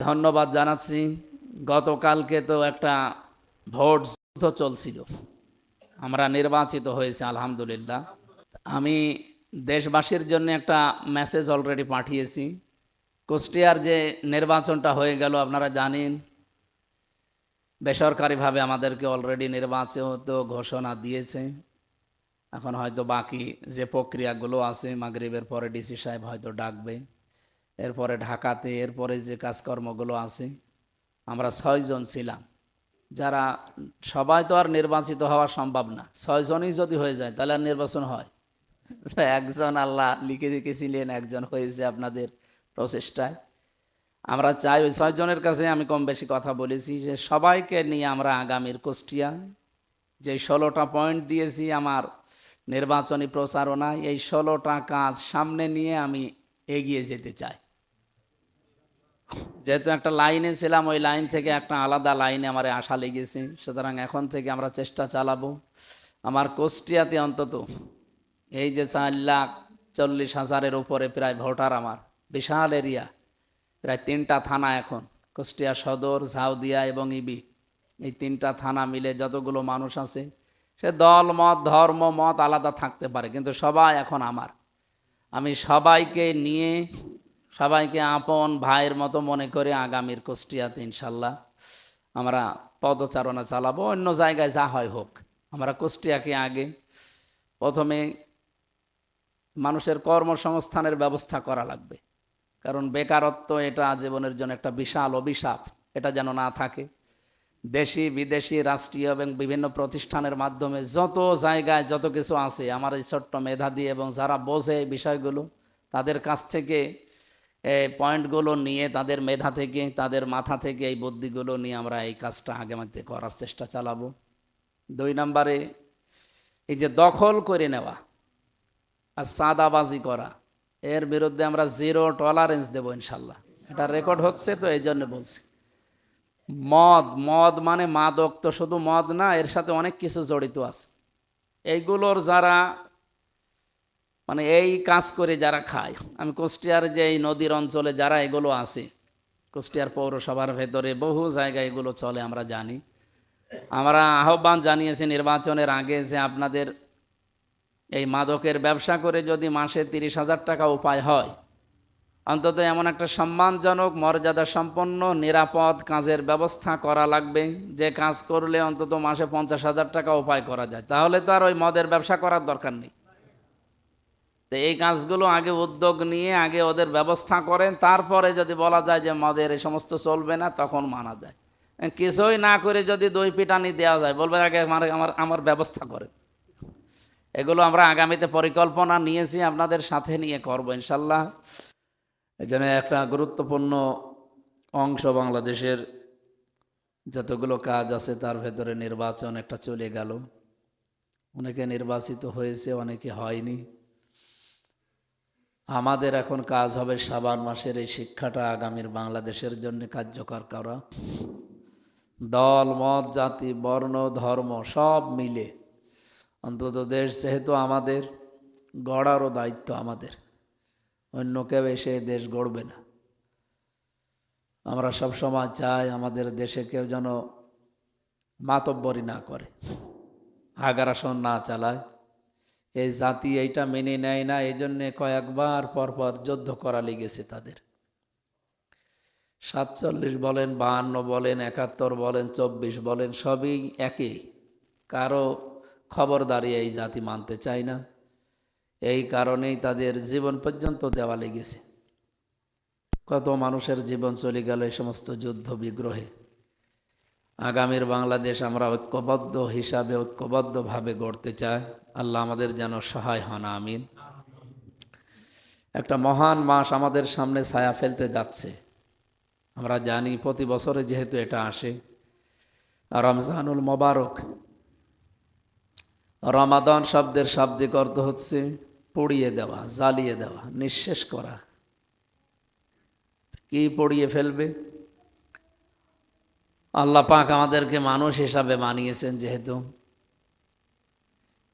ধন্যবাদ জানাচ্ছি। গতকালকে তো একটা ভোট যুদ্ধ চলছিল, আমরা নির্বাচিত হয়েছি আলহামদুলিল্লাহ। আমি দেশবাসীর জন্য একটা মেসেজ অলরেডি পাঠিয়েছি। কুষ্টিয়ার যে নির্বাচনটা হয়ে গেল আপনারা জানেন, বেসরকারিভাবে আমাদেরকে অলরেডি নির্বাচিত ঘোষণা দিয়েছে। এখন হয়তো বাকি যে প্রক্রিয়াগুলো আছে, মাগরিবের পরে ডিসি সাহেব হয়তো ডাকবে, এরপরে ঢাকাতে, এরপরে যে কাজকর্মগুলো আছে। আমরা 6 জন ছিলাম, যারা সবাই তো আর নির্বাচিত হওয়া সম্ভব না। 6 জনই যদি হয়ে যায় তাহলে আর নির্বাচন হয়? একজন আল্লাহ লিখে রেখেছিলেন, একজন হয়েছে আপনাদের প্রচেষ্টায়। আমরা চাই ওই 6 জনের কাছে আমি কম বেশি কথা বলেছি যে সবাইকে নিয়ে আমরা আগামীর কুষ্টিয়া যে 16টা পয়েন্ট দিয়েছি আমার নির্বাচনী প্রচারণায়, এই 16টা কাজ সামনে নিয়ে আমি এগিয়ে যেতে চাই। যেহেতু একটা লাইনে ছিলাম, ওই লাইন থেকে একটা আলাদা লাইনে আমার আশা লেগেছে, সুতরাং এখন থেকে আমরা চেষ্টা চালাবো আমার কুষ্টিয়াতে অন্তত এই যে 4,40,000-এর উপরে প্রায় ভোটার, আমার বিশাল এরিয়া, প্রায় 3টা থানা এখন, কুষ্টিয়া সদর, ঝাউদিয়া এবং ইবি, এই 3টা থানা মিলে যতগুলো মানুষ আছে, সে দল মত ধর্ম মত আলাদা থাকতে পারে, কিন্তু সবাই এখন আমার। আমি সবাইকে নিয়ে, সবাইকে আপন ভাইয়ের মতো মনে করে আগামীর কুষ্টিয়াতে ইনশাল্লাহ আমরা পদচারণা চালাবো। অন্য জায়গায় যা হয় হোক, আমরা কুষ্টিয়াকে আগে প্রথমে মানুষের কর্মসংস্থানের ব্যবস্থা করা লাগবে, কারণ বেকারত্ব এটা জীবনের জন্য একটা বিশাল অভিশাপ, এটা যেন না থাকে। দেশি বিদেশি রাষ্ট্রীয় এবং বিভিন্ন প্রতিষ্ঠানের মাধ্যমে যত জায়গায় যত কিছু আছে, আমার এই ছোট্ট মেধা দিয়ে এবং যারা বোঝে এই বিষয়গুলো, তাদের কাছ থেকে এই পয়েন্টগুলো নিয়ে, তাদের মেধা থেকে, তাদের মাথা থেকে এই বুদ্ধিগুলো নিয়ে আমরা এই কাজটা আগামীতে করার চেষ্টা চালাবো। 2 নম্বরে, এই যে দখল করে নেওয়া আর চাঁদাবাজি করা, এর বিরুদ্ধে আমরা 0 টলারেন্স দেবো ইনশাল্লাহ। এটা রেকর্ড হচ্ছে তো, এই জন্য বলছি। মদ মানে মাদক তো শুধু মদ না, এর সাথে অনেক কিছু জড়িত আছে। এইগুলোর যারা মানে এই কাজ করে যারা খায়, আমি কুষ্টিয়ার যে এই নদীর অঞ্চলে যারা এগুলো আছে, কুষ্টিয়ার পৌরসভার ভেতরে বহু জায়গায় এগুলো চলে, আমরা জানি। আমরা আহ্বান জানিয়েছি নির্বাচনের আগে যে আপনাদের এই মাদকের ব্যবসা করে যদি মাসে 30,000 টাকা উপায় হয়, অন্তত এমন একটা সম্মানজনক মর্যাদা সম্পন্ন নিরাপদ কাজের ব্যবস্থা করা লাগবে, যে কাজ করলে অন্তত মাসে 50,000 টাকা উপায় করা যায়। তাহলে তো আর ওই মদের ব্যবসা করার দরকার নেই। তো এই কাজগুলো আগে উদ্যোগ নিয়ে আগে ওদের ব্যবস্থা করেন, তারপরে যদি বলা যায় যে মদের এই সমস্ত চলবে না, তখন মানা যায়। কিছুই না করে যদি দই পিটানি দেওয়া যায়, বলবে আগে আমার ব্যবস্থা করে। এগুলো আমরা আগামীতে পরিকল্পনা নিয়েছি, আপনাদের সাথে নিয়ে করবো ইনশাল্লাহ। এখানে একটা গুরুত্বপূর্ণ অংশ বাংলাদেশের যতগুলো কাজ আছে তার ভেতরে নির্বাচন একটা চলে গেল। অনেকে নির্বাচিত হয়েছে, অনেকে হয়নি। আমাদের এখন কাজ হবে শাবান মাসের এই শিক্ষাটা আগামীর বাংলাদেশের জন্য কার্যকর করা। দল মত জাতি বর্ণ ধর্ম সব মিলে অন্তত দেশ যেহেতু আমাদের, গড়ারও দায়িত্ব আমাদের, অন্য কেউ এসে দেশ গড়বে না। আমরা সব সময় চাই আমাদের দেশে কেউ যেন মাতব্বরি না করে, আগ্রাসন না চালায়। এই জাতি এইটা মেনে নেয় না, এই জন্যে কয়েকবার পরপর যুদ্ধ করা লেগেছে তাদের। 47 বলেন, 52 বলেন, 71 বলেন, 24 বলেন, সবই একই। কারো খবরদারি এই জাতি মানতে চায় না, এই কারণেই তাদের জীবন পর্যন্ত দেওয়া লেগেছে। কত মানুষের জীবন চলে গেল এই সমস্ত যুদ্ধ বিগ্রহে। আগামীর বাংলাদেশ আমরা ঐক্যবদ্ধ হিসাবে ঐক্যবদ্ধভাবে গড়তে চাই। আল্লাহ আমাদের যেন সহায় হন, আমিন। একটা মহান মাস আমাদের সামনে ছায়া ফেলতে যাচ্ছে। আমরা জানি প্রতি বছরে যেহেতু এটা আসে, রমজানুল মোবারক। রমাদান শব্দের শাব্দিক অর্থ হচ্ছে পুড়িয়ে দেওয়া, জ্বালিয়ে দেওয়া, নিঃশেষ করা। কি পুড়িয়ে ফেলবে? আল্লাহ পাক আমাদেরকে মানুষ হিসাবে বানিয়েছেন, যেহেতু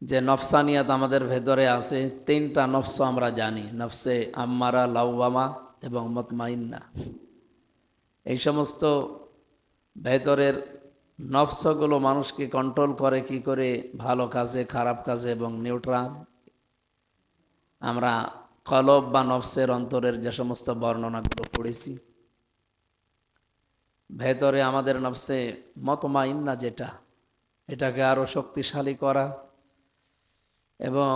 যে নফসানিয়াত আমাদের ভেতরে আছে, 3টা নফস আমরা জানি, নফসে আম্মারা, লাওয়ামা এবং মুতমাইন্না। এই সমস্ত ভেতরের নফসগুলো মানুষকে কন্ট্রোল করে কি করে, ভালো কাজে, খারাপ কাজে এবং নিউট্রাল। আমরা কলব বা নফসের অন্তরের যে সমস্ত বর্ণনাগুলো পড়েছি, ভেতরে আমাদের নফসে মতমাইন্না যেটা, এটাকে আরও শক্তিশালী করা এবং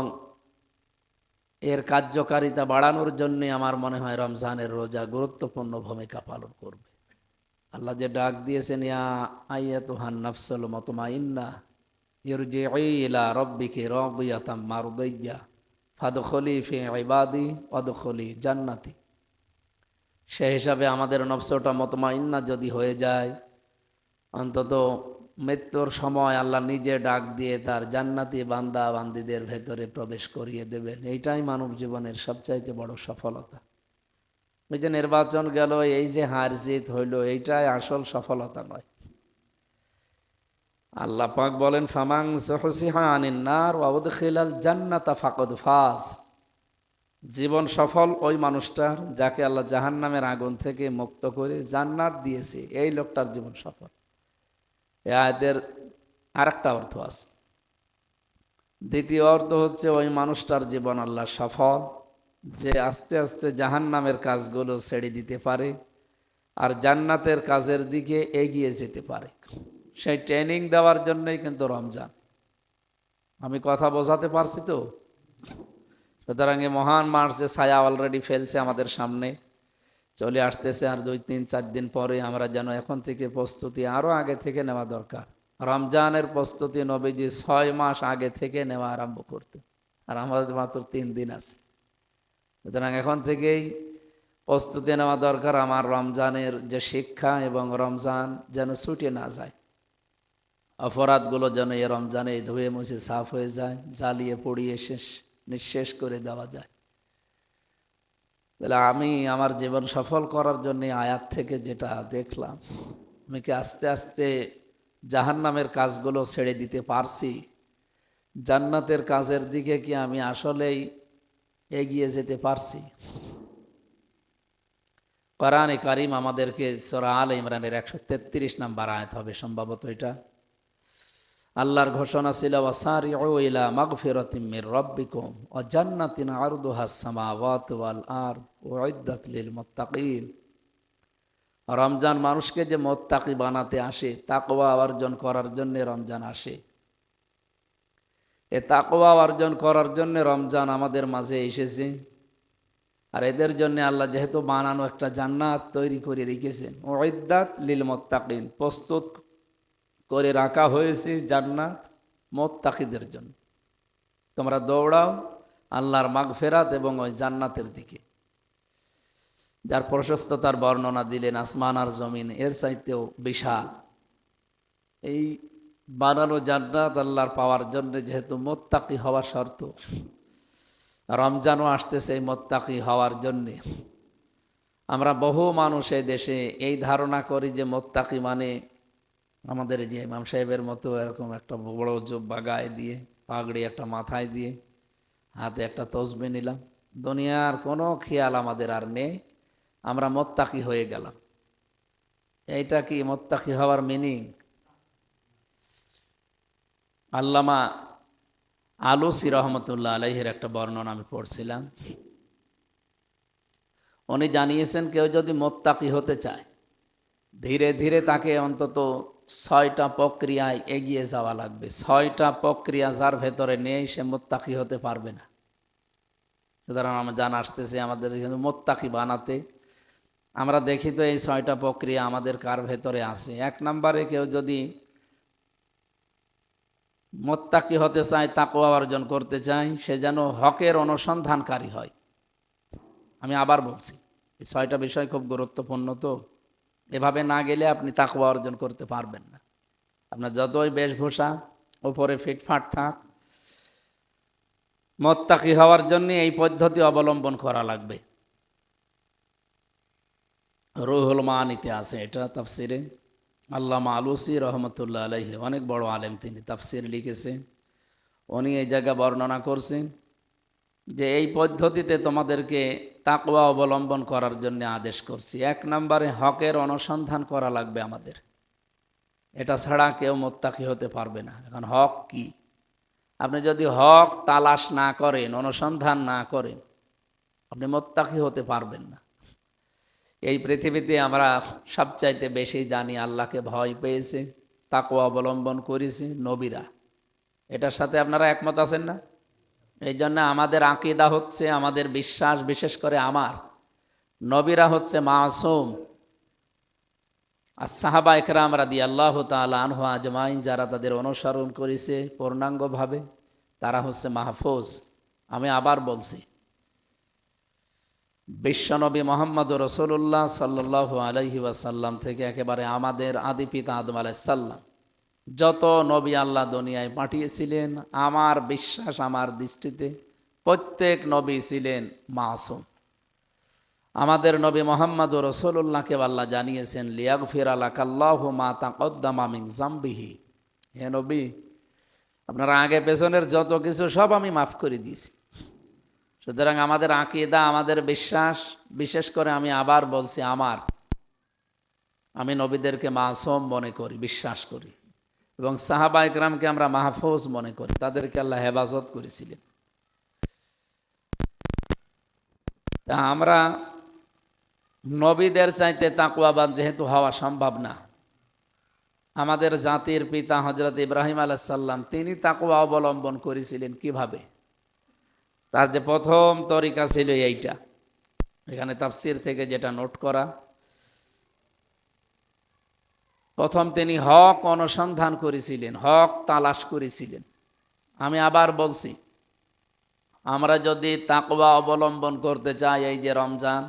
এর কার্যকারিতা বাড়ানোর জন্যে আমার মনে হয় রমজানের রোজা গুরুত্বপূর্ণ ভূমিকা পালন করবে। আল্লাহ যে ডাক দিয়েছেন, ইয়া আইয়াতুহান নাফসুল মুতমাইন্না ইরজিই ইলা রাব্বিকি রাদিয়াতাম মারদিয়্যা ফাদখুলি ফি ইবাদি ওয়াদখুলি জান্নাতি। সেই হিসাবে আমাদের নফসটা মুতমাইন্না যদি হয়ে যায়, অন্তত মৃত্যুর সময় আল্লাহ নিজে ডাক দিয়ে তার জান্নাতি বান্দা বান্দীদের ভেতরে প্রবেশ করিয়ে দেবেন। এইটাই মানব জীবনের সবচাইতে বড় সফলতা। ওই যে নির্বাচন গেল, এই যে হার জিত হইল, এইটাই আসল সফলতা নয়। আল্লাহ পাক বলেন, ফামান যুহজিহা আনিন নার ওয়া উদখিলাল জান্নাতা ফাকাদ ফাজ। জীবন সফল ওই মানুষটার যাকে আল্লাহ জাহান্নামের আগুন থেকে মুক্ত করে জান্নাত দিয়েছে, এই লোকটার জীবন সফল। এই আয়াতের আরেকটা অর্থ আছে। দ্বিতীয় অর্থ হচ্ছে, ওই মানুষটার জীবন আল্লাহ সফল যে আস্তে আস্তে জাহান্নামের কাজগুলো ছেড়ে দিতে পারে আর জান্নাতের কাজের দিকে এগিয়ে যেতে পারে। সেই ট্রেনিং দেওয়ার জন্যই কিন্তু রমজান। আমি কথা বোঝাতে পারছি তো? সুতরাং এই মহান মাস যে ছায়া অলরেডি ফেলছে আমাদের সামনে, চলে আসতেছে, আর 2-3-4 দিন পরে আমরা যেন এখন থেকে প্রস্তুতি আরও আগে থেকে নেওয়া দরকার। রমজানের প্রস্তুতি নবীজি 6 মাস আগে থেকে নেওয়া আরম্ভ করতে, আর আমাদের মাত্র 3 দিন আছে। সুতরাং এখন থেকেই প্রস্তুতি নেওয়া দরকার আমার রমজানের যে শিক্ষা, এবং রমজান যেন ছুটে না যায়। অপরাধগুলো যেন এ রমজানে ধুয়ে মুছে সাফ হয়ে যায়, জ্বালিয়ে পড়িয়ে নিঃশেষ করে দেওয়া যায়। বলে আমি আমার জীবন সফল করার জন্য আয়াত থেকে যেটা দেখলাম, আমি কি আস্তে আস্তে জাহান্নামের কাজগুলো ছেড়ে দিতে পারছি? জান্নাতের কাজের দিকে কি আমি আসলেই এগিয়ে যেতে পারছি? কোরআনে কারিম আমাদেরকে সূরা আলে ইমরানের 133 নম্বর আয়াত হবে সম্ভবত এটা। আল্লাহর ঘোষণা ছিল, ওয়াসারিউ ইলা মাগফিরাতিম মির রাব্বিকুম ওয়া জান্নাতিন আরদুহাস সামাওয়াতু ওয়াল আরদ উইদ্দাত লিল মুত্তাকিন। রমজান মানুষকে যে মুত্তাকি বানাতে আসে, তাকওয়া অর্জন করার জন্য রমজান আসে। এ তাকওয়া অর্জন করার জন্য রমজান আমাদের মাঝে এসেছে। আর এদের জন্য আল্লাহ যেহেতু বানানো একটা জান্নাত তৈরি করে রেখেছেন, উইদ্দাত লিল মুত্তাকিন, প্রস্তুত করে রাখা হয়েছে জান্নাত মুত্তাকিদের জন্য। তোমরা দৌড়াও আল্লাহর মাগফিরাত এবং ওই জান্নাতের দিকে, যার প্রশস্ততার বর্ণনা দিলেন আসমান আর জমিন এর চাইতেও বিশাল। এই বানানো জান্নাত আল্লাহর পাওয়ার জন্য যেহেতু মুত্তাকি হওয়া শর্ত, রমজানও আসতেছে এই মুত্তাকি হওয়ার জন্যে। আমরা বহু মানুষ এই দেশে এই ধারণা করি যে মুত্তাকি মানে আমাদের যে ইমাম সাহেবের মতো এরকম একটা বড় জুব্বা গায়ে দিয়ে, পাগড়ি একটা মাথায় দিয়ে, হাতে একটা তসবিহ নিলাম, দুনিয়ার কোনো খেয়াল আমাদের আর নেই, আমরা মুত্তাকি হয়ে গেলাম। এইটা কি মুত্তাকি হওয়ার মিনিং? আল্লামা আলুসি রহমতুল্লাহ আলাইহির একটা বর্ণনা আমি পড়ছিলাম। উনি জানিয়েছেন, কেউ যদি মুত্তাকি হতে চায়, ধীরে ধীরে তাকে অন্তত 6টা প্রক্রিয়ায় এগিয়ে যাওয়া লাগবে। 6টা প্রক্রিয়া যার ভেতরে নেই সে মুত্তাকি হতে পারবে না। সুতরাং আমরা জান আসতেছে আমাদের মুত্তাকি বানাতে, আমরা দেখি তো এই 6টা প্রক্রিয়া আমাদের কার ভেতরে আছে। 1 নম্বরে, কেউ যদি মুত্তাকি হতে চায়, তাকওয়া অর্জন করতে চায়, সে যেন হকের অনুসন্ধানকারী হয়। আমি আবার বলছি, এই 6টা বিষয় খুব গুরুত্বপূর্ণ। তো এভাবে না গেলে আপনি তাকওয়া অর্জন করতে পারবেন না। আপনার যতই বেশভূষা উপরে ফিটফাট থাক, মুত্তাকি হওয়ার জন্য এই পদ্ধতি অবলম্বন করা লাগবে। রুহুল মানিতে আছে এটা তাফসিরে। আল্লামা আলুসি রহমতুল্লাহ আলাইহি অনেক বড় আলেম, তিনি তাফসির লিখেছেন। উনি এই জায়গা বর্ণনা করছেন যে এই পদ্ধতিতে তোমাদেরকে তাকওয়া অবলম্বন করার জন্য আদেশ করছি। 1 নম্বরে হকের অনুসন্ধান করা লাগবে আমাদের, এটা ছাড়া কেউ মুত্তাকি হতে পারবে না। এখন হক কি? আপনি যদি হক তালাশ না করেন, অনুসন্ধান না করেন, আপনি মুত্তাকি হতে পারবেন না। এই পৃথিবীতে আমরা সবচাইতে বেশি জানি আল্লাহকে ভয় পেয়েছে, তাকওয়া অবলম্বন করেছে নবীরা। এটার সাথে আপনারা একমত আছেন না? এই জন্য আমাদের আকীদা হচ্ছে, আমাদের বিশ্বাস, বিশেষ করে আমার, নবীরা হচ্ছে মাসুম। আর সাহাবা একরাম রাদিয়াল্লাহু তাআলা আনহু আজমাইন, যারা তাদের অনুসরণ করেছে পূর্ণাঙ্গভাবে, তারা হচ্ছে মাহফুজ। আমি আবার বলছি, বিশ্বনবী মোহাম্মদ রসুল্লাহ সাল্লাল্লাহু আলাইহি ওয়াসাল্লাম থেকে একেবারে আমাদের আদি পিতা আদম আলাইহিস সালাম, যত নবী আল্লাহ দুনিয়ায় পাঠিয়েছিলেন, আমার বিশ্বাস, আমার দৃষ্টিতে প্রত্যেক নবী ছিলেন মাসুম। আমাদের নবী মোহাম্মদ রসুল্লাহকে আল্লাহ জানিয়েছেন, লিয়াগফিরা লাকাল্লাহু মা তাকদ্দামা মিন যামবিহি, হে নবী, আপনারা আগে পেছনের যত কিছু সব আমি মাফ করে দিয়েছি। সুতরাং আমাদের আকীদা, আমাদের বিশ্বাস, বিশেষ করে আমি আবার বলছি, আমি নবীদেরকে মাসুম মনে করি, বিশ্বাস করি, এবং সাহাবা ইকরামকে আমরা মাহফুজ মনে করি, তাদেরকে আল্লাহ হেফাজত করেছিলেন। তা আমরা নবীদের চাইতে তাকওয়াবান যেহেতু হওয়া সম্ভব না, আমাদের জাতির পিতা হযরত ইব্রাহিম আলাইহিস সালাম, তিনি তাকওয়া অবলম্বন করেছিলেন কিভাবে? তার যে প্রথম তরিকা ছিল এইটা, এখানে তাফসীর থেকে যেটা নোট করা, প্রথম তিনি হক অনুসন্ধান করেছিলেন, হক তালাশ করেছিলেন। আমি আবার বলছি, আমরা যদি তাকওয়া অবলম্বন করতে চাই এই যে রমজান,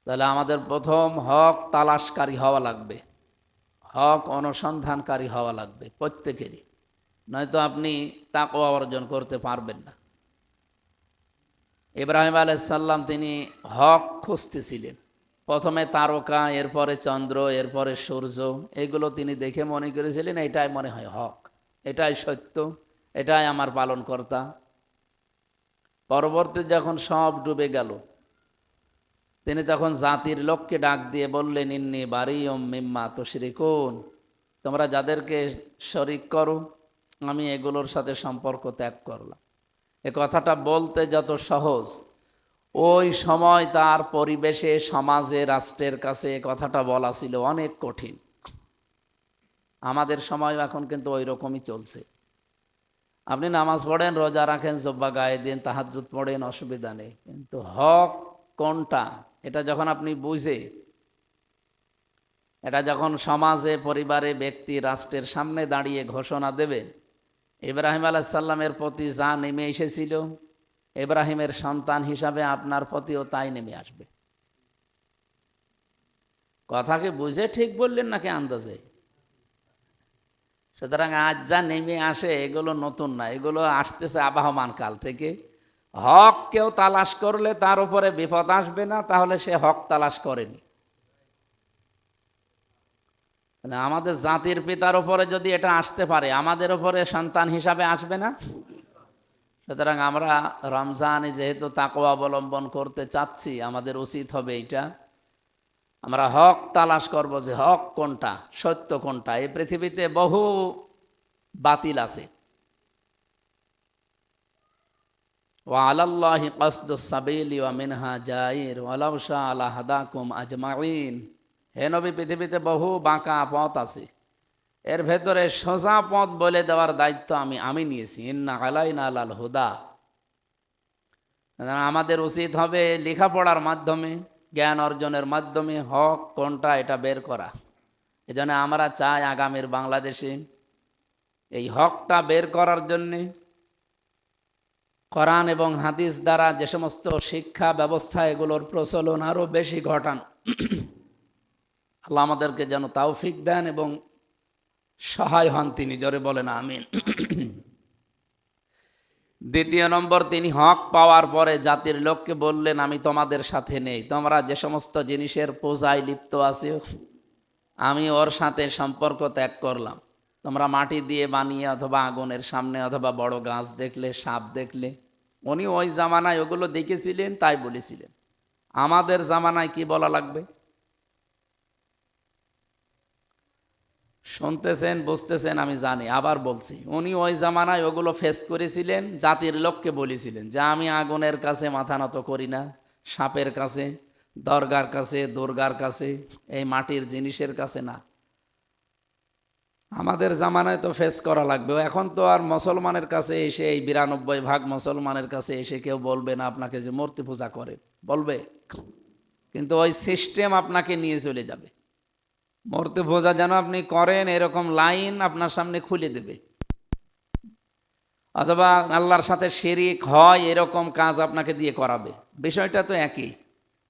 তাহলে আমাদের প্রথম হক তালাশকারী হওয়া লাগবে, হক অনুসন্ধানকারী হওয়া লাগবে প্রত্যেকেরই, নয়তো আপনি তাকওয়া অর্জন করতে পারবেন না। ইব্রাহিম আলাইহিস সালাম তিনি হক খুঁজতেছিলেন, প্রথমে তারকা, এরপরে চন্দ্র, এরপরে সূর্য, এগুলো তিনি দেখে মনে করেছিলেন এটাই মনে হয় হক, এটাই সত্য, এটাই আমার পালনকর্তা। পরবর্তী যখন সব ডুবে গেল, তিনি তখন জাতির লোককে ডাক দিয়ে বললেন, ইন্নী বারিউম মিম্মা তুশরিকুন, তোমরা যাদেরকে শরিক করো, আমি এগুলোর সাথে সম্পর্ক ত্যাগ করলাম। এ কথাটা বলতে যত সহজ, ওই সময় তার পরিবেশে, সমাজে, রাষ্ট্রের কাছে এ কথাটা বলা ছিল অনেক কঠিন। আমাদের সময় এখন কিন্তু ওই রকমই চলছে। আপনি নামাজ পড়েন, রোজা রাখেন, জুব্বা গায়ে দিন, তাহাজ্জুদ পড়েন, অসুবিধা নেই, কিন্তু হক কোনটা এটা যখন আপনি বুঝে, এটা যখন সমাজে, পরিবারে, ব্যক্তি, রাষ্ট্রের সামনে দাঁড়িয়ে ঘোষণা দেবেন, ইব্রাহিম আলাইহিস সালামের প্রতি যা নেমে এসেছিল, ইব্রাহিমের সন্তান হিসাবে আপনার প্রতিও তাই নেমে আসবে। কথাকে বুঝে ঠিক বললেন নাকি আন্দাজে? সুতরাং আজ যা নেমে আসে এগুলো নতুন না, এগুলো আসতেছে আবহমান কাল থেকে। হক কেউ তালাশ করলে তার উপরে বিপদ আসবে না, তাহলে সে হক তালাশ করেনি। আমাদের জাতির পিতার উপরে যদি এটা আসতে পারে, আমাদের উপরে সন্তান হিসাবে আসবে না? সুতরাং আমরা রমজানে যেহেতু তাকওয়া অবলম্বন করতে চাচ্ছি, আমাদের উচিত হবে এইটা, আমরা হক তালাশ করব যে হক কোনটা, সত্য কোনটা। এই পৃথিবীতে বহু বাতিল আছে। ওয়া আলাল্লাহি কাসদুস সাবিলি ওয়া মিনহা জাইর ওয়ালাউ শাআ লাহাদাকুম আজমাইন, হে নবী, পৃথিবীতে বহু বাঁকা পথ আছে, এর ভেতরে সোজা পথ বলে দেওয়ার দায়িত্ব আমি নিয়েছি। ইন্না আলাইনা লাল হুদা। আমাদের উচিত হবে লেখাপড়ার মাধ্যমে, জ্ঞান অর্জনের মাধ্যমে হক কোনটা এটা বের করা। এজন্য আমরা চাই আগামীর বাংলাদেশে এই হকটা বের করার জন্যে কোরআন এবং হাদিস দ্বারা যে সমস্ত শিক্ষা ব্যবস্থা, এগুলোর প্রচলন আরও বেশি ঘটান। আল্লাহ আমাদেরকে যেন তৌফিক দেন এবং সহায় হন তিনি, জোরে বলেন আমিন। দ্বিতীয় নম্বর, তিনি হক পাওয়ার পরে জাতির লোককে বললেন, আমি তোমাদের সাথে নেই, তোমরা যে সমস্ত জিনিসের পূজায় লিপ্ত আছো, আমি ওর সাথে সম্পর্ক ত্যাগ করলাম। তোমরা মাটি দিয়ে বানিয়ে অথবা আগুনের সামনে অথবা বড় গাছ দেখলে, সাপ দেখলে, উনি ওই জামানায় ওগুলো দেখেছিলেন, তাই বলেছিলেন। আমাদের জামানায় কি বলা লাগবে? শুনতেছেন, বুঝতেছেন, আমি জানি, আবার বলছি, উনি ওই জামানায় ওগুলো ফেস করেছিলেন, জাতির লোককে বলেছিলেন যে আমি আগুনের কাছে মাথা নত করি না, সাপের কাছে, দরগার কাছে, দুর্গার কাছে, এই মাটির জিনিসের কাছে না। আমাদের জামানায় তো ফেস করা লাগবে। এখন তো আর মুসলমানের কাছে এসে, এই 92% মুসলমানের কাছে এসে কেউ বলবে না আপনাকে যে মূর্তি পূজা করে, বলবে? কিন্তু ওই সিস্টেম আপনাকে নিয়ে চলে যাবে। মূর্তি পূজা যেন আপনি করেন এরকম লাইন আপনার সামনে খুলে দেবে, অথবা আল্লাহর সাথে শিরিক হয় এরকম কাজ আপনাকে দিয়ে করাবে। বিষয়টা তো একই।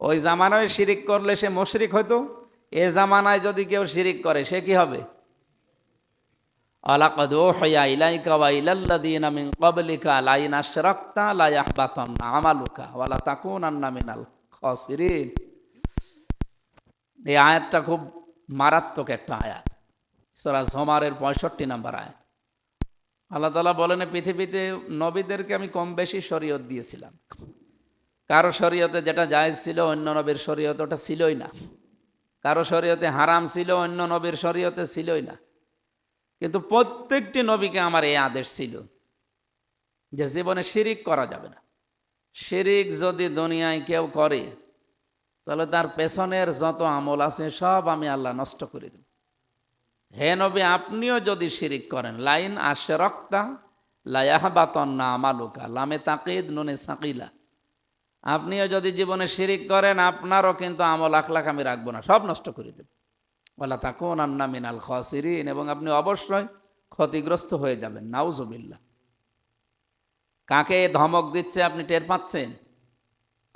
ওই জামানায় শিরিক করলে সে মুশরিক হতো, এ জামানায় যদি কেউ শিরিক করে সে কি হবে? আলাকাদ ওহিয়া ইলাইকা ওয়া ইলাল্লাযীনা মিন ক্বাবলিকা লাইন আশরাকতা লা ইয়াহবাতান্না আমালুকা ওয়া লা তাকুনান্না মিনাল খাসিরিন। এই আয়াতটা খুব মারাত্মক একটা আয়াত, সূরা যুমারের 65 নম্বর আয়াত। আল্লাহ তাআলা বলেন, পৃথিবীতে নবীদেরকে আমি কম বেশি শরীয়ত দিয়েছিলাম। কারো শরীয়তে যেটা জায়েজ ছিল অন্য নবীর শরীয়তে ওটা ছিলই না। কারো শরীয়তে হারাম ছিল অন্য নবীর শরীয়তে ছিলই না। কিন্তু প্রত্যেকটি নবীকে আমার এই আদেশ ছিল যে জীবনে শিরিক করা যাবে না। শিরিক যদি দুনিয়ায় কেউ করে তাহলে তার পেছনের যত আমল আছে সব আমি আল্লাহ নষ্ট করে দেব। হে নবী, আপনিও যদি শিরিক করেন, লাইন আশরাকতা লা ইয়াহবাতান্না আমালুকা, লামে তাকিদ নুনে সাকিলা, আপনিও যদি জীবনে শিরিক করেন আপনারও কিন্তু আমল আখলাক আমি রাখবো না, সব নষ্ট করে দেব। ওয়ালা তাকুনান্না মিনাল খাসিরিন, এবং আপনি অবশ্যই ক্ষতিগ্রস্ত হয়ে যাবেন। নাউজুবিল্লাহ। কাকে ধমক দিচ্ছে আপনি টের পাচ্ছেন?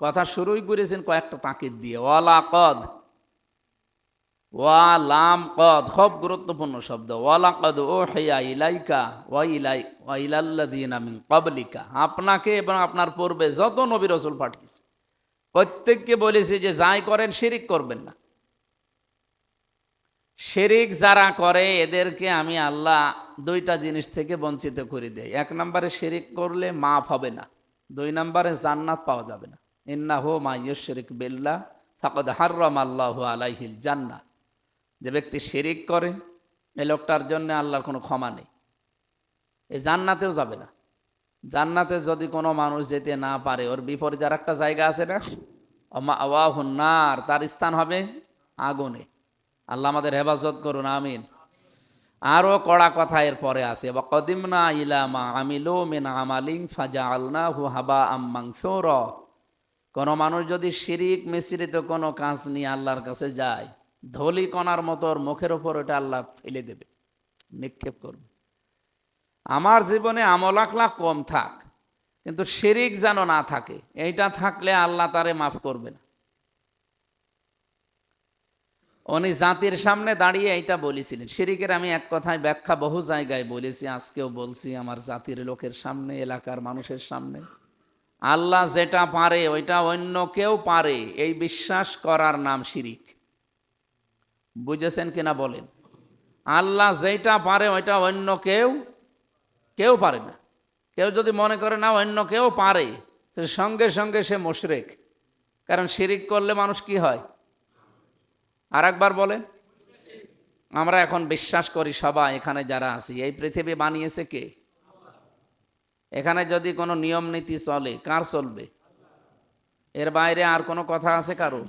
কথা শুরুই করেছেন কয়েকটা তাকিদ দিয়ে, ওয়ালা কদ, ওয়া লাম কদ, খুব গুরুত্বপূর্ণ শব্দ। ওয়ালা কদ ওহিয়া ইলাইকা ওয়া ইলাল্লাযীনা মিন ক্বাবলিকা, আপনাকে এবং আপনার পূর্বে যত নবী রাসূল পাঠিয়েছে প্রত্যেককে বলেছি যে যাই করেন শিরিক করবেন না। শিরিক যারা করে এদেরকে আমি আল্লাহ দুইটা জিনিস থেকে বঞ্চিত করে দেয়। এক নম্বরে শিরিক করলে মাফ হবে না, দুই নম্বরে জান্নাত পাওয়া যাবে না। ইন্নাহু মা ইউশরিক বিল্লাহ ফাকাদ হাররামাল্লাহু আলাইহিল জান্নাহ। যে ব্যক্তি শিরিক করে এই লোকটার জন্য আল্লাহর কোনো ক্ষমা নেই, এই জান্নাতেও যাবে না। জান্নাতে যদি কোনো মানুষ যেতে না পারে, ওর বিপরীতে আর একটা জায়গা আছে না, মাওয়াহুন নার, তার স্থান হবে আগুনে। আল্লাহ আমাদের হেফাজত করুন, আমিন। আরও কড়া কথা এর পরে আছে, ওয়াকাদিমনা ইলা মা আমিলু মিন আমালিন ফাজআলনাহু হাবাআম মানসুরা। কোনো মানুষ যদি শিরিক মিশ্রিত কোনো কাজ নিয়ে আল্লাহর কাছে যায়, ধলি কণার মতো ওর মুখের ওপর ওটা আল্লাহ ফেলে দেবে, নিক্ষেপ করবে। আমার জীবনে আমল আখলাক কম থাক, কিন্তু শিরিক যেন না থাকে, এইটা থাকলে আল্লাহ তারে মাফ করবে না। উনি জাতির সামনে দাঁড়িয়ে এইটা বলেছিলেন। শিরিকের আমি এক কথায় ব্যাখ্যা বহু জায়গায় বলেছি, আজকেও বলছি আমার জাতির লোকের সামনে, এলাকার মানুষের সামনে। আল্লাহ যেটা পারে ওইটা অন্য কেউ পারে, এই বিশ্বাস করার নাম শিরিক। বুঝেছেন কিনা বলেন? আল্লাহ যেটা পারে ওইটা অন্য কেউ পারে না। কেউ যদি মনে করে না অন্য কেউ পারে, তো সঙ্গে সঙ্গে সে মুশরিক। কারণ শিরিক করলে মানুষ কি হয়? আর একবার বলেন। আমরা এখন বিশ্বাস করি সবাই এখানে যারা আছি, এই পৃথিবী বানিয়েছে কে? এখানে যদি কোনো নিয়ম নীতি চলে, কার চলবে? এর বাইরে আর কোনো কথা আছে কারো?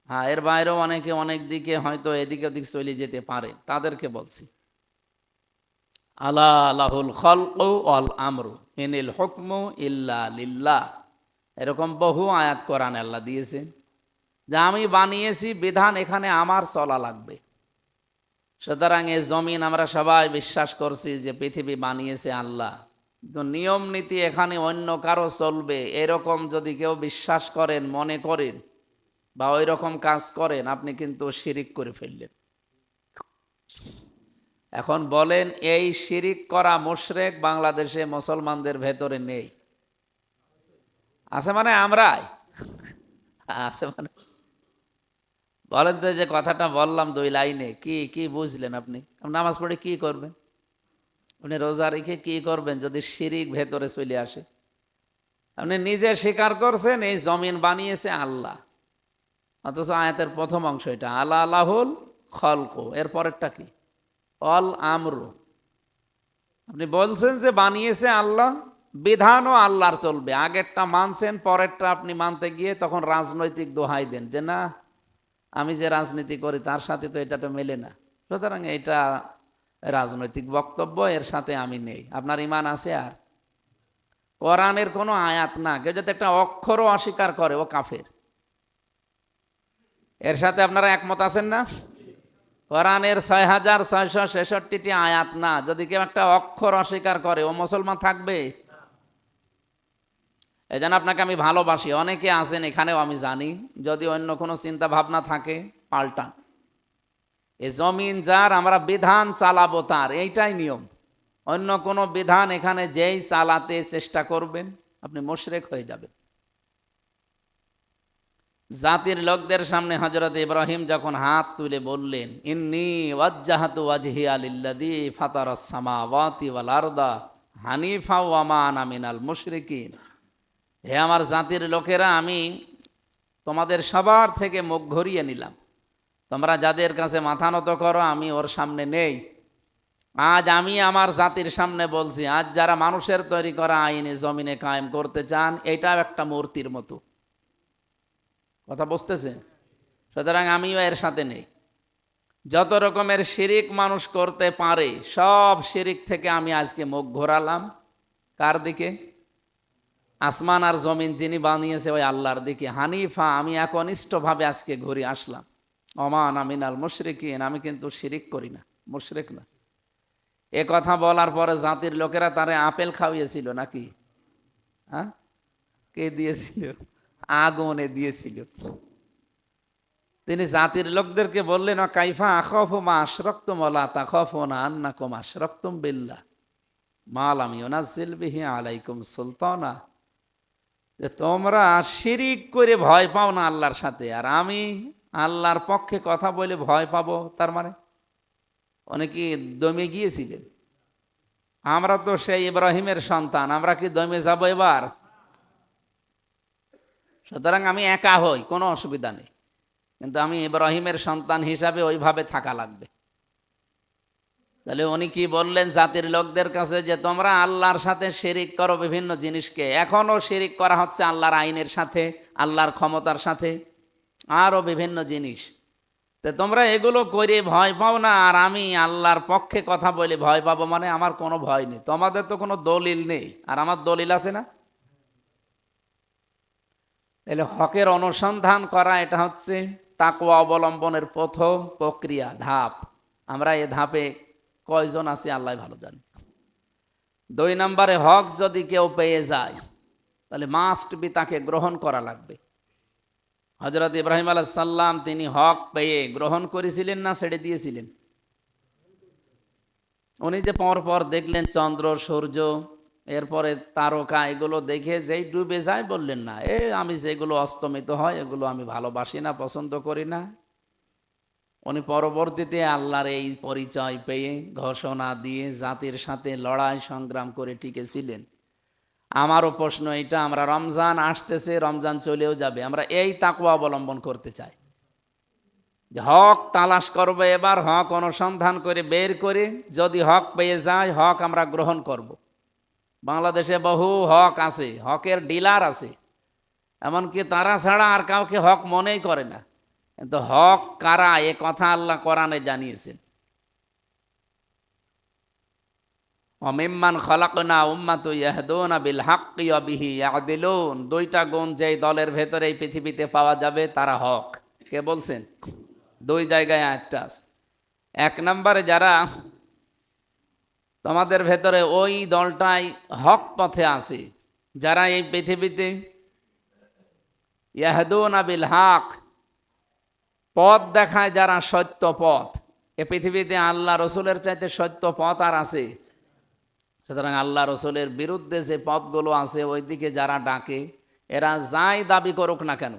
হ্যাঁ, এর বাইরেও অনেকে অনেক দিকে হয়তো এদিকে ওদিক চলে যেতে পারে, তাদেরকে বলছি আলা লাহুল খালকু ওয়াল আমরু ইনিল হুকমু ইল্লা লিল্লাহ। এরকম বহু আয়াত কোরআনে আল্লাহ দিয়েছেন যে আমি বানিয়েছি, বিধান এখানে আমার চলা লাগবে। সুতরাং এই জমিন আমরা সবাই বিশ্বাস করছি যে পৃথিবী বানিয়েছে আল্লাহ, তো নিয়ম নীতি এখানে অন্য কারো চলবে এরকম যদি কেউ বিশ্বাস করেন, মনে করেন, বা ওই রকম কাজ করেন, আপনি কিন্তু শিরিক করে ফেললেন। এখন বলেন, এই শিরিক করা মুশরিক বাংলাদেশে মুসলমানদের ভেতরে নেই? আছে মানে আমরাই আছে মানে, বলেন তো, যে কথাটা বললাম দুই লাইনে, কি কি বুঝলেন আপনি? নামাজ পড়ে কি করবেন? আপনি রোজা রেখে কি করবেন যদি শিরিক ভেতরে চলে আসে? আপনি নিজে স্বীকার করছেন এই জমিন বানিয়েছে আল্লাহ, অথচ আয়াতের প্রথম অংশ এটা আলা আলাহুল খলক, এর পরেরটা কি অল আমরু। আপনি বলছেন যে বানিয়েছে আল্লাহ, বিধানও আল্লাহর চলবে, আগেরটা মানছেন, পরেরটা আপনি মানতে গিয়ে তখন রাজনৈতিক দোহাই দেন যে না আমি যে রাজনীতি করি তার সাথে তো এটা তো মেলে না, সুতরাং এটা রাজনৈতিক বক্তব্য, এর সাথে আমি নেই। আপনার ঈমান আছে? আর কোরআনের কোনো আয়াত না, কেউ যদি একটা অক্ষরও অস্বীকার করে ও কাফের। এর সাথে আপনারা একমত আছেন না? কোরআনের ৬,৬৬৬টি আয়াত না, যদি কেউ একটা অক্ষর অস্বীকার করে ও মুসলমান থাকবে? এই জন্য আপনাকে আমি ভালোবাসি, অনেকে আছেন এখানেও আমি জানি, যদি অন্য কোনো চিন্তা ভাবনা থাকে পাল্টা। এ জমিন যার, আমরা বিধান চালাবো তার, এইটাই নিয়ম। অন্য কোনো বিধান এখানে যেই চালাতে চেষ্টা করবেন আপনি মুশরিক হয়ে যাবেন। জাতির লোকদের সামনে হযরত ইব্রাহিম যখন হাত তুলে বললেন ইন্নী ওয়াজ্জাহাতু ওয়াজহিয়া লিল্লাযী ফাতারাস সামাওয়াতি ওয়াল আরদা হানিফা ওয়া মা আনা মিনাল মুশরিকিন, হে আমার জাতির লোকেরা, আমি তোমাদের সবার থেকে মুখ ঘুরিয়ে নিলাম, তোমরা যাদের কাছে মাথা নত করো আমি ওর সামনে নেই। আজ আমি আমার জাতির সামনে বলছি, আজ যারা মানুষের তৈরি করা আইনে জমিনে কায়েম করতে চান, এটাও একটা মূর্তির মতো, কথা বুঝতেছেন? সুতরাং আমিও এর সাথে নেই। যত রকমের শিরিক মানুষ করতে পারে সব শিরিক থেকে আমি আজকে মুখ ঘোরালাম। কার দিকে? আসমান আর জমিন যিনি বানিয়েছে ওই আল্লাহর দিকে। হানিফা, আমি একনিষ্ঠভাবে আজকে ঘুরে আসলাম। ওমান আমিনাল মুশরিকিন, আমি কিন্তু শিরিক করি না, মুশরিক না। এ কথা বলার পরে জাতির লোকেরা তারে আপেল খাওয়িয়েছিল নাকি? হ্যাঁ, কে দিয়েছিল? আগুনে দিয়েছিল। তিনি জাতির লোকদেরকে বললেন কাইফা আখাফু মা আশরাকতুম ওয়ালা তাখাফুনা আন্নাকুম আশরাকতুম বিল্লাহ মা লাম ইউনাজ্জিল বিহি আলাইকুম সুলতানা, যে তোমরা শিরিক করে ভয় পাও না আল্লাহর সাথে, আর আমি আল্লাহর পক্ষে কথা বলে ভয় পাবো, তার মানে অনেকে দমে গিয়েছিলেন। আমরা তো সেই ইব্রাহিমের সন্তান, আমরা কি দমে যাব এবার? সুতরাং আমি একা হই, কোনো অসুবিধা নেই, কিন্তু আমি ইব্রাহিমের সন্তান হিসাবে ওইভাবে থাকা লাগবে। তাহলে উনি কি বললেন জাতির লোকদের কাছে, যে তোমরা আল্লাহর সাথে শিরিক করো বিভিন্ন জিনিসকে, এখনও শিরিক করা হচ্ছে আল্লাহর আইনের সাথে, আল্লাহর ক্ষমতার সাথে, আরও বিভিন্ন জিনিস, তো তোমরা এগুলো করে ভয় পাও না, আর আমি আল্লাহর পক্ষে কথা বলে ভয় পাবো, মানে আমার কোনো ভয় নেই। তোমাদের তো কোনো দলিল নেই, আর আমার দলিল আছে না? তাহলে হকের অনুসন্ধান করা, এটা হচ্ছে তাকওয়া অবলম্বনের প্রথম প্রক্রিয়া, ধাপ। আমরা এ ধাপে কয়জন আছি আল্লাহ ভালো জানে। 2 নম্বরে, হক যদি কেউ পেয়ে যায় তাহলে মাস্ট বি তাকে গ্রহণ করা লাগবে। হযরত ইব্রাহিম আলাইহিস সালাম তিনি হক পেয়ে গ্রহণ করেছিলেন না ছেড়ে দিয়েছিলেন? উনি যে পর দেখলেন চন্দ্র সূর্য, এরপরে তারকা, এগুলো দেখে যেই ডুবে যায় বললেন না আমি যেগুলো অস্তমিত হয় এগুলো আমি ভালোবাসি না, পছন্দ করি না। উনি পরবর্তীতে আল্লাহর এই পরিচয় পেয়ে ঘোষণা দিয়ে জাতির সাথে লড়াই সংগ্রাম করে টিকেছিলেন। আমারও প্রশ্ন এটা, আমরা রমজান আসতেছে, রমজান চলেও যাবে, আমরা এই তাকওয়া অবলম্বন করতে চাই যে হক তালাশ করবো, এবার হক অনুসন্ধান করে বের করে যদি হক পেয়ে যায় হক আমরা গ্রহণ করব। বাংলাদেশে বহু হক আছে, হকের ডিলার আছে, এমনকি তারা ছাড়া আর কাউকে হক মনেই করে না। কিন্তু হক কারা এ কথা আল্লাহ কোরআনে জানিয়েছেন। অমিম্মান খলাকনা উম্মাতু ইয়াহদুনা বিল হাক্কি ওয়া বিহি ইয়াদিলুন, 2টা গুণ যেই দলের ভেতরে এই পৃথিবীতে পাওয়া যাবে তারা হক। কে বলছেন? 2 জায়গায় আয়াতটা আছে। 1 নম্বরে, যারা তোমাদের ভেতরে ওই দলটাই হক পথে আছে, যারা এই পৃথিবীতে ইয়াহদুনা বিল হক, পথ দেখায় যারা সত্য পথ। এ পৃথিবীতে আল্লাহ রসুলের চাইতে সত্য পথ আর আছে? সুতরাং আল্লাহ রসুলের বিরুদ্ধে যে পথগুলো আছে ওই দিকে যারা ডাকে, এরা যাই দাবি করুক না কেন,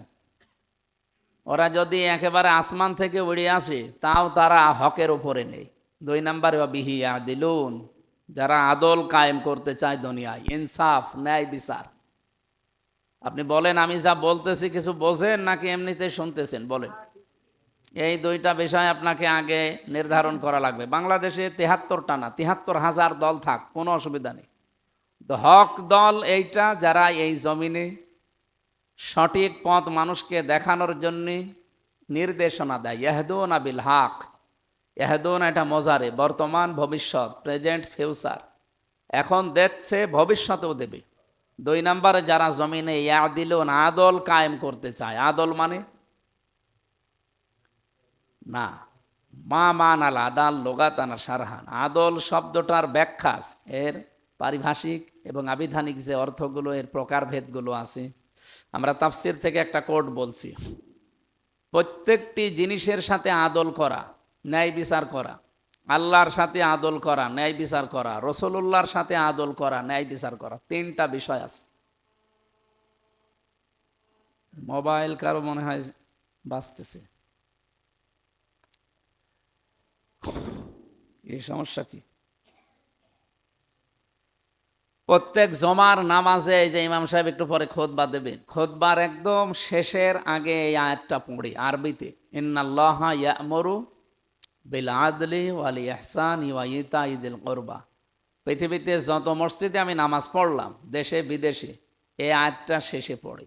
ওরা যদি একেবারে আসমান থেকে উড়ে আসে তাও তারা হকের উপরে নেই। 2 নম্বরে বিহি ইয়াদিলুন, যারা আদল কায়েম করতে চায় দুনিয়ায়, ইনসাফ, ন্যায় বিচার, আপনি বলেন, আমি যা বলতেছি কিছু বোঝেন নাকি এমনিতেই শুনতেছেন? বলেন। এই দুইটা বিষয় আপনাকে আগে নির্ধারণ করা লাগবে। বাংলাদেশে 73টা না 73,000 দল থাক, কোনো অসুবিধা নেই। তো হক দল এইটা, যারা এই জমিনে সঠিক পথ মানুষকে দেখানোর জন্য নির্দেশনা দেয়। ইয়াহদুনা বিল হক, ইয়াহদুনা এটা মজারে, বর্তমান, ভবিষ্যৎ, প্রেজেন্ট, ফিউচার। এখন দেখছে, ভবিষ্যতেও দেবে। 2 নম্বরে যারা জমিনে ইয়াদিলুন, আদল কায়েম করতে চায়। আদল মানে না, মা মান আল আদাল লোগাতানা সারহান। আদল শব্দটার ব্যাখ্যা, এর পারিভাষিক এবং আবিধানিক যে অর্থগুলো, এর প্রকারভেদগুলো আছে। আমরা তাফসির থেকে একটা কোড বলছি। প্রত্যেকটি জিনিসের সাথে আদল করা, ন্যায় বিচার করা। আল্লাহর সাথে আদল করা, ন্যায় বিচার করা। রসুলুল্লাহর সাথে আদল করা, ন্যায় বিচার করা। 3টা বিষয় আছে। মোবাইল কারো মনে হয় বাজতেছে, এই সমস্যা কি? প্রত্যেক জমার নামাজে এই যে ইমাম সাহেব একটু পরে খুতবা দেবেন, খুতবার একদম শেষের আগে এই আয়াতটা পড়ি আরবিতে, ইন্নাল্লাহা ইয়া'মুরু বিল আদলি ওয়াল ইহসানি ওয়া ইতাইযিল কুরবা। পৃথিবীতে যত মসজিদে আমি নামাজ পড়লাম, দেশে বিদেশে, এই আয়াতটা শেষে পড়ে।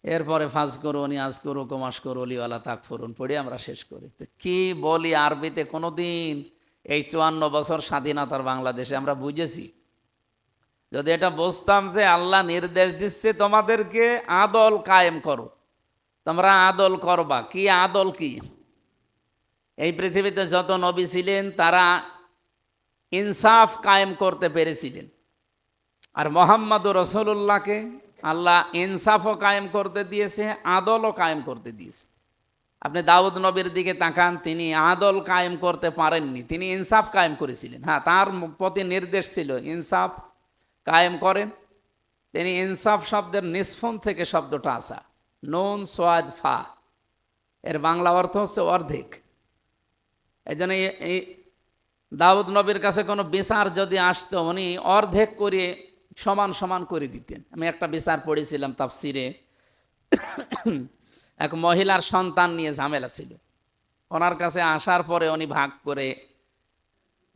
এরপরে ফাজকুরুনি আযকুরুকুম ওয়াশকুরুলি ওয়ালা তাকফুরুন পড়ে আমরা শেষ করি। তো কি বলি আরবিতে কোনোদিন এই 54 বছর স্বাধীনতার বাংলাদেশে আমরা বুঝেছি? যদি এটা বুঝতাম যে আল্লাহ নির্দেশ দিচ্ছে তোমাদেরকে আদল কায়েম করো, তোমরা আদল করবা। কি আদল কি? এই পৃথিবীতে যত নবী ছিলেন তারা ইনসাফ কায়েম করতে পেরেছিলেন, আর মুহাম্মদুর রাসূলুল্লাহকে আল্লাহ ইনসাফও কায়েম করতে দিয়েছে, আদলও কায়েম করতে দিয়েছে। আপনি দাউদ নবীর দিকে তাকান, তিনি আদল কায়েম করতে পারেননি, তিনি ইনসাফ কায়েম করেছিলেন। হ্যাঁ, তার প্রতি নির্দেশ ছিল ইনসাফ কায়েম করেন। তিনি ইনসাফ শব্দের নিষ্ফন থেকে শব্দটা আসা, নুন সোয়াদ ফা, এর বাংলা অর্থ হচ্ছে অর্ধেক। এই জন্য এই দাউদ নবীর কাছে কোনো বিচার যদি আসতো, উনি অর্ধেক করে সমান সমান করে দিতেন। আমি একটা বিচার পড়েছিলাম তাফসিরে, এক মহিলার সন্তান নিয়ে ঝামেলা ছিল। ওনার কাছে আসার পরে উনি ভাগ করে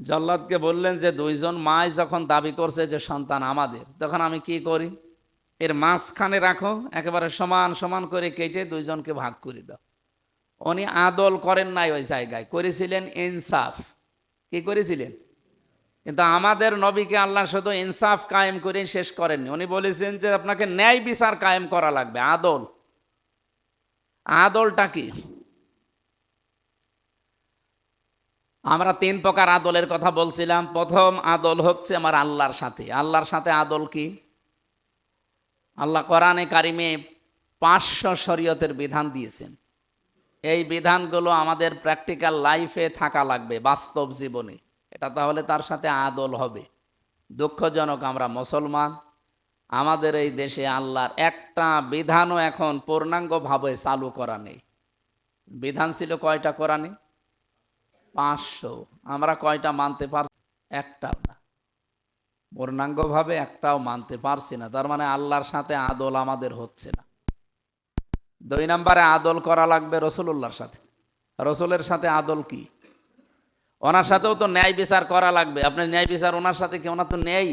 জল্লাদকে বললেন যে 2 জন মাই যখন দাবি করছে যে সন্তান আমাদের, তখন আমি কি করি? এর মাঝখানে রাখো, একেবারে সমান সমান করে কেটে 2 জনকে ভাগ করে দাও। উনি আদল করেন নাই, ওই জায়গায় করেছিলেন ইনসাফ। কি করেছিলেন? কিন্তু আমাদের নবীকে আল্লাহ শুধু ইনসাফ কায়েম করে শেষ করেননি, উনি বলেছেন যে আপনাকে ন্যায় বিচার কায়েম করা লাগবে। আদল, আদলটা কি? আমরা 3 প্রকার আদলের কথা বলছিলাম। প্রথম আদল হচ্ছে আমার আল্লাহর সাথে। আল্লাহর সাথে আদল কি? আল্লাহ কোরআনে কারিমে 500 শরীয়তের বিধান দিয়েছেন। এই বিধানগুলো আমাদের প্র্যাকটিক্যাল লাইফে থাকা লাগবে, বাস্তব জীবনে। এটা তাহলে তার সাথে আদল হবে। দুঃখজনক, আমরা মুসলমান, আমাদের এই দেশে আল্লাহর একটা বিধানও এখন পূর্ণাঙ্গভাবে চালু করা নেই। বিধান ছিল কয়টা কোরআনে? 500। আমরা কয়টা মানতে পারছি? একটাও না। পূর্ণাঙ্গভাবে একটাও মানতে পারছি না। তার মানে আল্লাহর সাথে আদল আমাদের হচ্ছে না। 2 নম্বরে আদল করা লাগবে রসুলুল্লাহর সাথে। রসুলের সাথে আদল কি? ওনার সাথেও তো ন্যায় বিচার করা লাগবে। আপনার ন্যায় বিচার ওনার সাথে কি? ওনার তো নেই।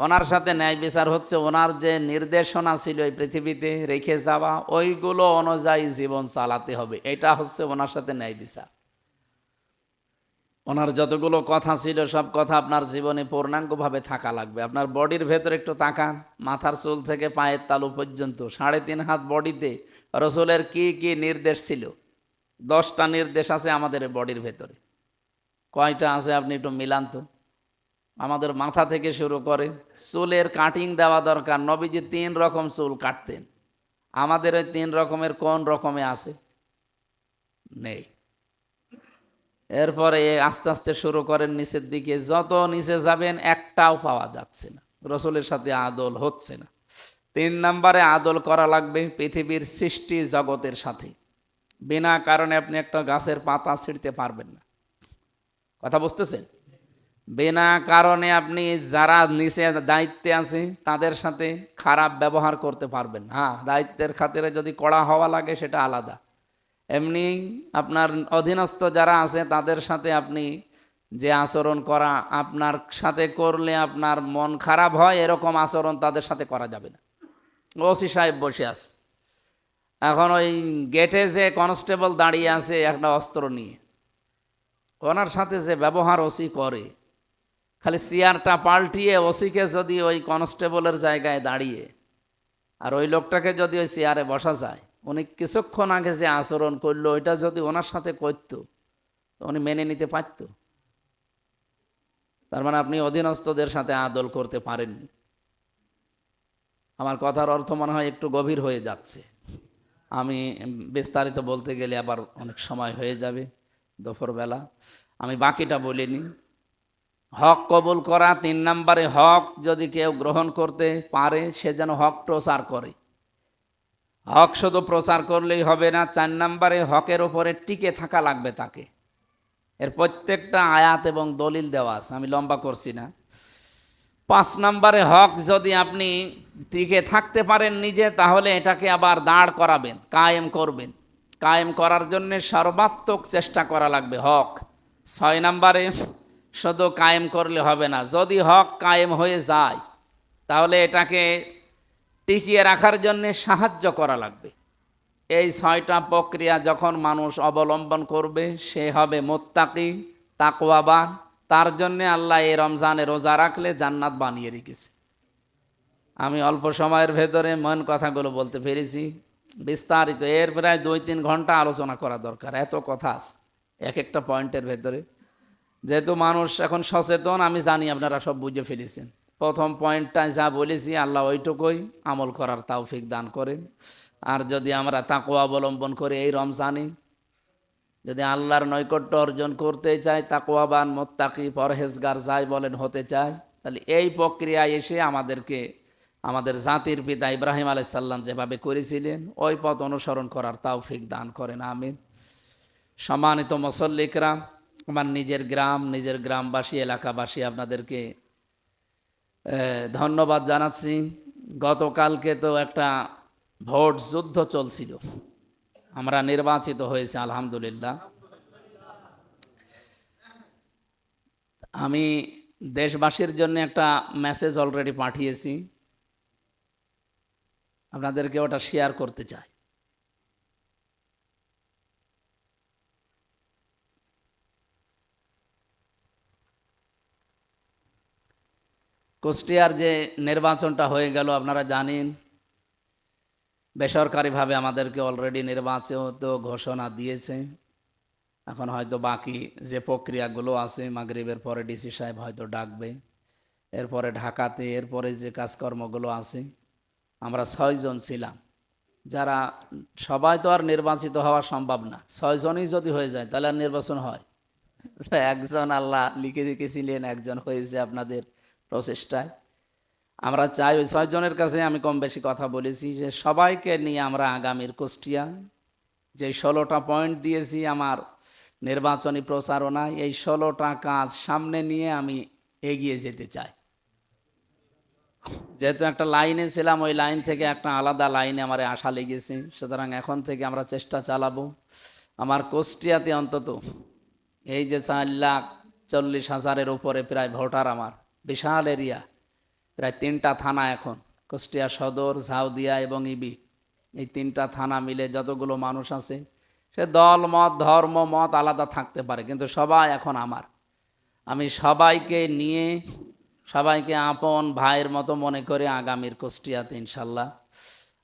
ওনার সাথে ন্যায় বিচার হচ্ছে ওনার যে নির্দেশনা ছিল এই পৃথিবীতে রেখে যাওয়া, ওইগুলো অনুযায়ী জীবন চালাতে হবে। এটা হচ্ছে ওনার সাথে ন্যায় বিচার। ওনার যতগুলো কথা ছিল সব কথা আপনার জীবনে পূর্ণাঙ্গভাবে থাকা লাগবে। আপনার বডির ভেতরে একটু তাকান, মাথার চুল থেকে পায়ের তালু পর্যন্ত 3.5 হাত বডিতে রসুলের কি কি নির্দেশ ছিল? 10টা নির্দেশ আছে আমাদের বডির ভেতরে। কয়টা আছে আপনি একটু মিলান তো। আমাদের মাথা থেকে শুরু করে চুলের কাটিং দেওয়া দরকার। নবীজি 3 রকম চুল কাটতেন। আমাদের ওই 3 রকমের কোন রকমে আছে? নেই। এরপরে আস্তে আস্তে শুরু করেন নিচের দিকে, যত নিচে যাবেন একটাও পাওয়া যাচ্ছে না। রসুলের সাথে আদল হচ্ছে না। 3 নম্বরে আদল করা লাগবে পৃথিবীর সৃষ্টি জগতের সাথে। বিনা কারণে আপনি একটা গাছের পাতা ছিঁড়তে পারবেন না। কথা বুঝতেছেন? বিনা কারণে আপনি যারা নিচে দায়িত্বে আছে তাদের সাথে খারাপ ব্যবহার করতে পারবেন। হ্যাঁ, দায়িত্বের খাতিরে যদি কড়া হওয়া লাগে সেটা আলাদা। এমনি আপনার অধীনস্থ যারা আছে তাদের সাথে আপনি যে আচরণ করা আপনার সাথে করলে আপনার মন খারাপ হয়, এরকম আচরণ তাদের সাথে করা যাবে না। ওসি সাহেব বসে আছে, এখন ওই গেটে যে কনস্টেবল দাঁড়িয়ে আছে একটা অস্ত্র নিয়ে, ওনার সাথে যে ব্যবহার ওসি করে, খালি চেয়ারটা পাল্টিয়ে ওসিকে যদি ওই কনস্টেবলের জায়গায় দাঁড়িয়ে আর ওই লোকটাকে যদি ওই চেয়ারে বসা যায়, উনি কিছুক্ষণ আগে যে আচরণ করলো ওইটা যদি ওনার সাথে করত তো উনি মেনে নিতে পারত? তার মানে আপনি অধীনস্থদের সাথে আদল করতে পারেননি। আমার কথার অর্থ মনে হয় একটু গভীর হয়ে যাচ্ছে। আমি বিস্তারিত বলতে গেলে আবার অনেক সময় হয়ে যাবে দুপুরবেলা, আমি বাকিটা বলিনি। হক কবুল করা 3 নম্বরে, হক যদি কেউ গ্রহণ করতে পারে সে যেন হক প্রচার করে। হক শুধু প্রচার করলেই হবে না, 4 নম্বরে হকের ওপরে টিকে থাকা লাগবে তাকে। এর প্রত্যেকটা আয়াত এবং দলিল দেওয়া আছে, আমি লম্বা করছি না। 5 নম্বরে হক যদি আপনি টিকে থাকতে পারেন নিজে, তাহলে এটাকে আবার দাঁড় করাবেন, কায়েম করবেন। কায়েম করার জন্য সর্বাত্মক চেষ্টা করা লাগবে হক। 6 নম্বরে শুধু কায়েম করলে হবে না, যদি হক কায়েম হয়ে যায় তাহলে এটাকে টিকিয়ে রাখার জন্য সাহায্য করা লাগবে। এই 6টা প্রক্রিয়া যখন মানুষ অবলম্বন করবে সে হবে মুত্তাকি, তাকওয়াবান। তার জন্য আল্লাহ এই রমজানে রোজা রাখলে জান্নাত বানিয়ে রেখেছে। আমি অল্প সময়ের ভেতরে মন কথাগুলো বলতে পেরেছি বিস্তারিত। এর প্রায় 2-3 ঘন্টা আলোচনা করা দরকার, এত কথা আছে এক একটা পয়েন্টের ভেতরে। যেহেতু মানুষ এখন সচেতন, আমি জানি আপনারা সব বুঝে ফেলেছেন। প্রথম পয়েন্টটায় যা বলেছি আল্লাহ ওইটুকুই আমল করার তৌফিক দান করেন। আর যদি আমরা তাকওয়া অবলম্বন করে এই রমজানে যদি আল্লাহর নৈকট্য অর্জন করতে চাই, তাকওয়াবান, মুত্তাকি, পরহেজগার যাই বলেন হতে চাই, তাহলে এই প্রক্রিয়ায় এসে আমাদেরকে আমাদের জাতির পিতা ইব্রাহিম আলাইহিস সালাম যেভাবে করেছিলেন ওই পথ অনুসরণ করার তৌফিক দান করেন, আমিন। সম্মানিত মুসল্লিকরা, আমার নিজের গ্রাম, নিজের গ্রামবাসী, এলাকাবাসী, আপনাদেরকে ধন্যবাদ জানাচ্ছি। গতকালকে তো একটা ভোট যুদ্ধ চলছিল, আমরা নির্বাচিত হয়েছি আলহামদুলিল্লাহ। আমি দেশবাসীর জন্য একটা মেসেজ অলরেডি পাঠিয়েছি, আপনাদেরকে ওটা শেয়ার করতে চাই। কুষ্টিয়ার যে নির্বাচনটা হয়ে গেল আপনারা জানেন, বেসরকারিভাবে আমাদেরকে অলরেডি নির্বাচিত ঘোষণা দিয়েছে। এখন হয়তো বাকি যে প্রক্রিয়াগুলো আছে, মাগরিবের পরে ডিসি সাহেব হয়তো ডাকবে, এরপরে ঢাকাতে, এরপরে যে কাজকর্মগুলো আছে। আমরা 6 জন ছিলাম, যারা সবাই তো আর নির্বাচিত হওয়া সম্ভব না। 6 জনই যদি হয়ে যায় তাহলে আর নির্বাচন হয়? একজন আল্লাহ লিখে রেখেছিলেন, একজন হয়েছে আপনাদের প্রচেষ্টায়। আমরা চাই ওই 6 জনের কাছে আমি কম বেশি কথা বলেছি যে সবাইকে নিয়ে আমরা আগামীর কুষ্টিয়া যে 16টা পয়েন্ট দিয়েছি আমার নির্বাচনী প্রচারণায়, এই 16টা কাজ সামনে নিয়ে আমি এগিয়ে যেতে চাই। যেহেতু একটা লাইনে ছিলাম, ওই লাইন থেকে একটা আলাদা লাইনে আমার আশা লেগেছে, সুতরাং এখন থেকে আমরা চেষ্টা চালাবো আমার কুষ্টিয়াতে অন্তত এই যে 4,40,000-এর উপরে প্রায় ভোটার, আমার বিশাল এরিয়া, প্রায় 3টা থানা এখন, কুষ্টিয়া সদর, ঝাউদিয়া এবং ইবি, এই 3টা থানা মিলে যতগুলো মানুষ আছে, সে দল মত ধর্ম মত আলাদা থাকতে পারে, কিন্তু সবাই এখন আমার। আমি সবাইকে নিয়ে, সবাইকে আপন ভাইয়ের মতো মনে করে আগামীর কুষ্টিয়াতে ইনশাল্লাহ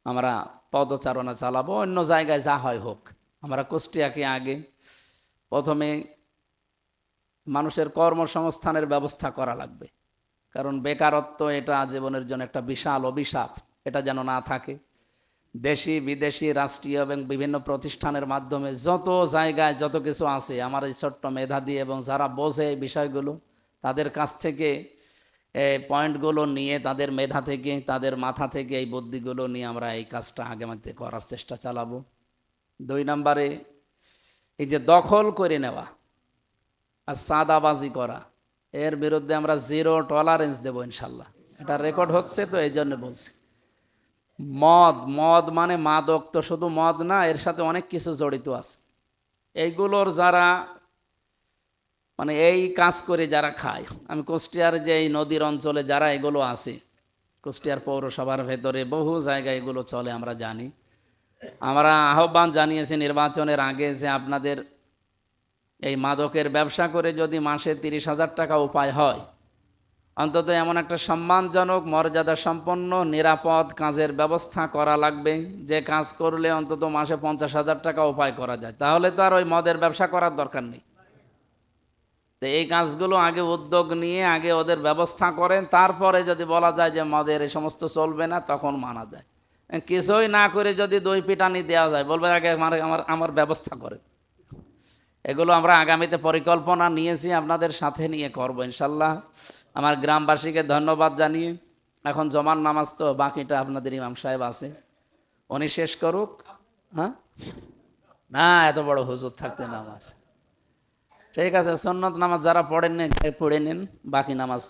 আমরা পদচারণা চালাবো। অন্য জায়গায় যা হয় হোক, আমরা কুষ্টিয়াকে আগে প্রথমে মানুষের কর্মসংস্থানের ব্যবস্থা করা লাগবে, কারণ বেকারত্ব এটা জীবনের জন্য একটা বিশাল অভিশাপ, এটা যেন না থাকে। দেশি বিদেশি রাষ্ট্রীয় এবং বিভিন্ন প্রতিষ্ঠানের মাধ্যমে যত জায়গায় যত কিছু আছে, আমার এই ছোট্ট মেধা দিয়ে এবং যারা বোঝে এই বিষয়গুলো তাদের কাছ থেকে এই পয়েন্টগুলো নিয়ে, তাদের মেধা থেকে, তাদের মাথা থেকে এই বুদ্ধিগুলো নিয়ে আমরা এই কাজটা আগামীতে করার চেষ্টা চালাবো। 2 নম্বরে এই যে দখল করে নেওয়া আর চাঁদাবাজি করা, এর বিরুদ্ধে আমরা জিরো টলারেন্স দেবো ইনশাল্লাহ। এটা রেকর্ড হচ্ছে তো এই জন্য বলছি। মদ, মদ মানে মাদক তো শুধু মদ না, এর সাথে অনেক কিছু জড়িত আছে। এইগুলোর যারা মানে এই কাজ করে যারা খায়, আমি কুষ্টিয়ার যে এই নদীর অঞ্চলে যারা এগুলো আছে, কুষ্টিয়ার পৌরসভার ভেতরে বহু জায়গায় এগুলো চলে আমরা জানি। আমরা আহ্বান জানিয়েছি নির্বাচনের আগে যে আপনাদের এই মাদকের ব্যবসা করে যদি মাসে 30,000 টাকা উপায় হয়, অন্তত এমন একটা সম্মানজনক মর্যাদা সম্পন্ন নিরাপদ কাজের ব্যবস্থা করা লাগবে, যে কাজ করলে অন্তত মাসে 50,000 টাকা উপায় করা যায়। তাহলে তো আর ওই মদের ব্যবসা করার দরকার নেই। তো এই কাজগুলো আগে উদ্যোগ নিয়ে আগে ওদের ব্যবস্থা করেন, তারপরে যদি বলা যায় যে মদের এই সমস্ত চলবে না, তখন মানা যায়। কিছুই না করে যদি দই পিটানি দেওয়া যায়, বলবে আগে আমার আমার আমার ব্যবস্থা করেন। এগুলো আমরা আগামীতে পরিকল্পনা নিয়েছি, আপনাদের সাথে নিয়ে করব ইনশাল্লাহ। আমার গ্রামবাসীকে ধন্যবাদ জানিয়ে এখন জমান নামাজ তো বাকিটা আপনাদের ইমাম সাহেব আছে, উনি শেষ করুক। হ্যাঁ, না এত বড় হুজুর থাকতে নামাজ ঠিক আছে। সুন্নত নামাজ যারা পড়েন পড়ে নিন, বাকি নামাজ